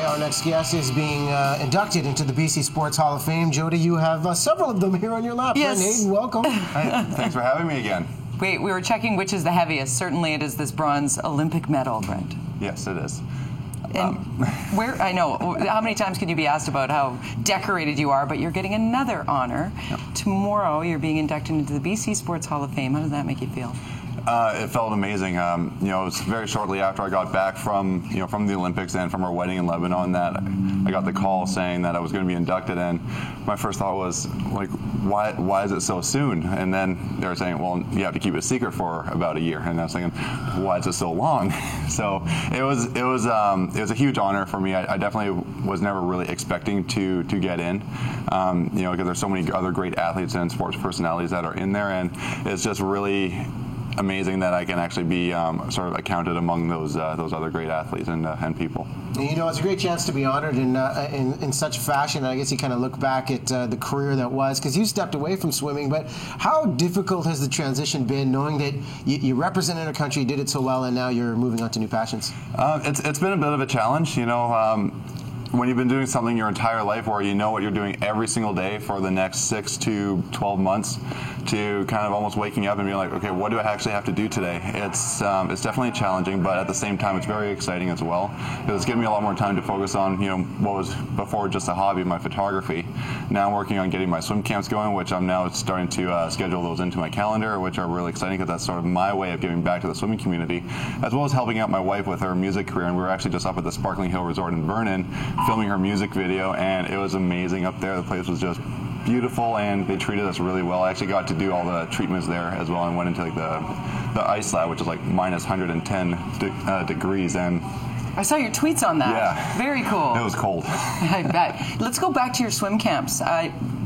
Our next guest is being inducted into the BC Sports Hall of Fame. Jody, you have several of them here on your lap. Yes. Hayden, welcome. Hi, thanks for having me again. Wait, we were checking which is the heaviest. Certainly it is this bronze Olympic medal, Brent. Yes, it is. And I know, how many times can you be asked about how decorated you are, but you're getting another honor. Yep. Tomorrow you're being inducted into the BC Sports Hall of Fame. How does that make you feel? It felt amazing. It was very shortly after I got back from the Olympics and from our wedding in Lebanon that I got the call saying that I was going to be inducted. And my first thought was, like, why is it so soon? And then they were saying, well, you have to keep it secret for about a year. And I was thinking, why is it so long? So it was a huge honor for me. I definitely was never really expecting to get in, because there's so many other great athletes and sports personalities that are in there, and it's just really amazing that I can actually be sort of accounted among those other great athletes and people. You know, it's a great chance to be honored in such fashion. I guess you kind of look back at the career that was, because you stepped away from swimming, but how difficult has the transition been, knowing that you represented a country, did it so well, and now you're moving on to new passions? It's been a bit of a challenge, when you've been doing something your entire life where you know what you're doing every single day for the next 6 to 12 months, to kind of almost waking up and being like, okay, what do I actually have to do today? It's definitely challenging, but at the same time, it's very exciting as well, because it's giving me a lot more time to focus on, what was before just a hobby, my photography. Now I'm working on getting my swim camps going, which I'm now starting to schedule those into my calendar, which are really exciting because that's sort of my way of giving back to the swimming community, as well as helping out my wife with her music career. And we were actually just up at the Sparkling Hill Resort in Vernon filming her music video, and it was amazing up there. The place was just beautiful, and they treated us really well. I actually got to do all the treatments there as well, and went into like the ice lab, which is like minus 110 degrees, and I saw your tweets on that. Yeah. Very cool. It was cold. I bet. Let's go back to your swim camps.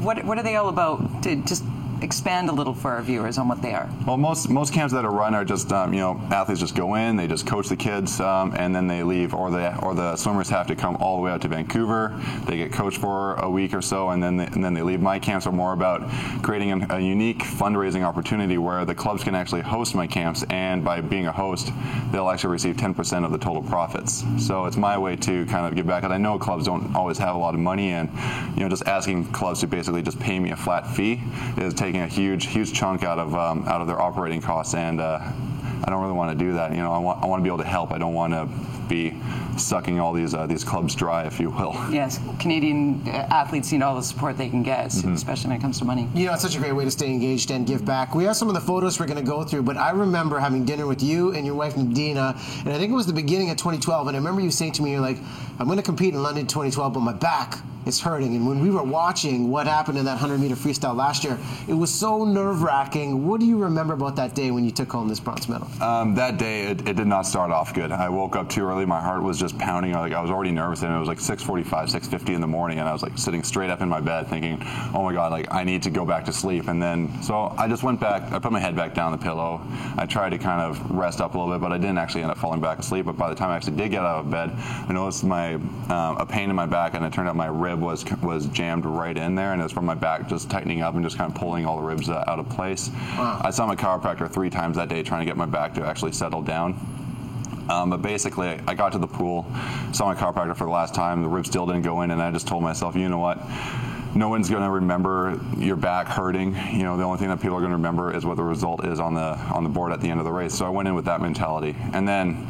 What are they all about? Just expand a little for our viewers on what they are. Well, most camps that are run are just athletes just go in, they just coach the kids, and then they leave, or the swimmers have to come all the way out to Vancouver. They get coached for a week or so, and then they leave. My camps are more about creating a unique fundraising opportunity where the clubs can actually host my camps, and by being a host, they'll actually receive 10% of the total profits. So it's my way to kind of give back, and I know clubs don't always have a lot of money, and just asking clubs to basically just pay me a flat fee is taking a huge chunk out of their operating costs, and I don't really want to do that. I want to be able to help. I don't want to be sucking all these clubs dry, if you will. Yes, Canadian athletes need all the support they can get, especially when it comes to money. It's such a great way to stay engaged and give back. We have some of the photos we're going to go through, but I remember having dinner with you and your wife Nadina, and I think it was the beginning of 2012, and I remember you saying to me, you're like, I'm going to compete in London 2012, but my back is hurting. And when we were watching what happened in that 100-meter freestyle last year, it was so nerve-wracking. What do you remember about that day when you took home this bronze medal? That day, it did not start off good. I woke up too early. My heart was just pounding. I was already nervous, and it was like 6:45, 6:50 in the morning, and I was like sitting straight up in my bed thinking, oh my God, I need to go back to sleep. And then, so I just went back, I put my head back down the pillow. I tried to kind of rest up a little bit, but I didn't actually end up falling back asleep. But by the time I actually did get out of bed, I noticed a pain in my back, and it turned out my rib was jammed right in there, and it was from my back just tightening up and just kind of pulling all the ribs out of place. Wow. I saw my chiropractor 3 times that day trying to get my back to actually settle down. But basically, I got to the pool, saw my chiropractor for the last time, the rib still didn't go in, and I just told myself, you know what? No one's going to remember your back hurting. The only thing that people are going to remember is what the result is on the board at the end of the race. So I went in with that mentality. And then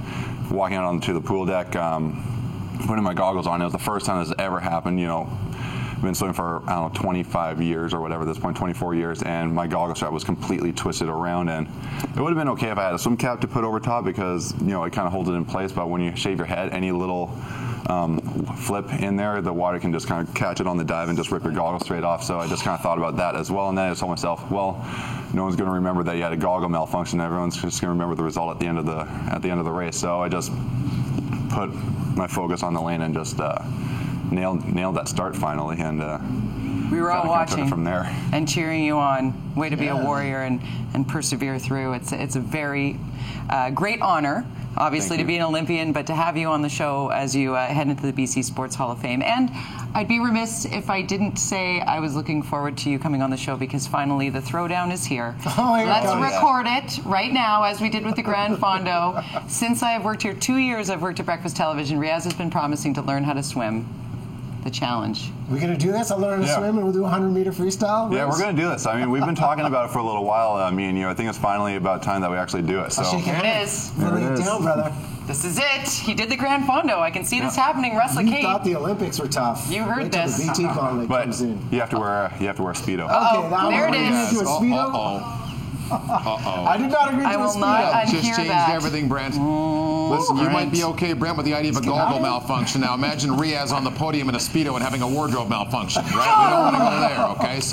walking out onto the pool deck, putting my goggles on, it was the first time this has ever happened. I've been swimming for, 25 years or whatever at this point, 24 years, and my goggle strap was completely twisted around, and it would have been okay if I had a swim cap to put over top because, it kind of holds it in place, but when you shave your head, any little flip in there, the water can just kind of catch it on the dive and just rip your goggle straight off. So I just kind of thought about that as well, and then I just told myself, well, no one's going to remember that you had a goggle malfunction. Everyone's just going to remember the result at the end of the race. So I just put my focus on the lane and just nailed that start finally, and We were all Kinda took it watching from there. and cheering you on. Way to be a Yeah. warrior and persevere through. It's a very great honor, obviously, Thank to be you. an Olympian, but to have you on the show as you head into the BC Sports Hall of Fame. And I'd be remiss if I didn't say I was looking forward to you coming on the show because finally the throwdown is here. Oh, here it Let's comes. record it right now, as we did with the Grand Fondo. Since I've worked here 2 years, I've worked at Breakfast Television. Riaz has been promising to learn how to swim. The challenge. We're going to do this? I'll learn to Yeah. swim and we'll do a 100-meter freestyle? Yeah, we're going to do this. I mean, we've been talking about it for a little while, me and you. I think it's finally about time that we actually do it. So I'll shake your There it hand. is. Lay There it it down, is. brother. This is it. He did the Grand Fondo. I can see this happening. Russell You Kate. thought the Olympics were tough. You heard Wait till this. the BT gauntlet but comes in. you have to wear a Speedo. Uh-oh, that there one. it We're is. gonna do a Speedo? Uh-oh. I did not agree I to a will Speedo. not Just unhear changed that. everything, Brent. Listen, you Brent. might be okay, Brent, with the idea of a get out goggle of here. malfunction. Now imagine Riaz on the podium in a Speedo and having a wardrobe malfunction, right? We don't want to go there, okay? So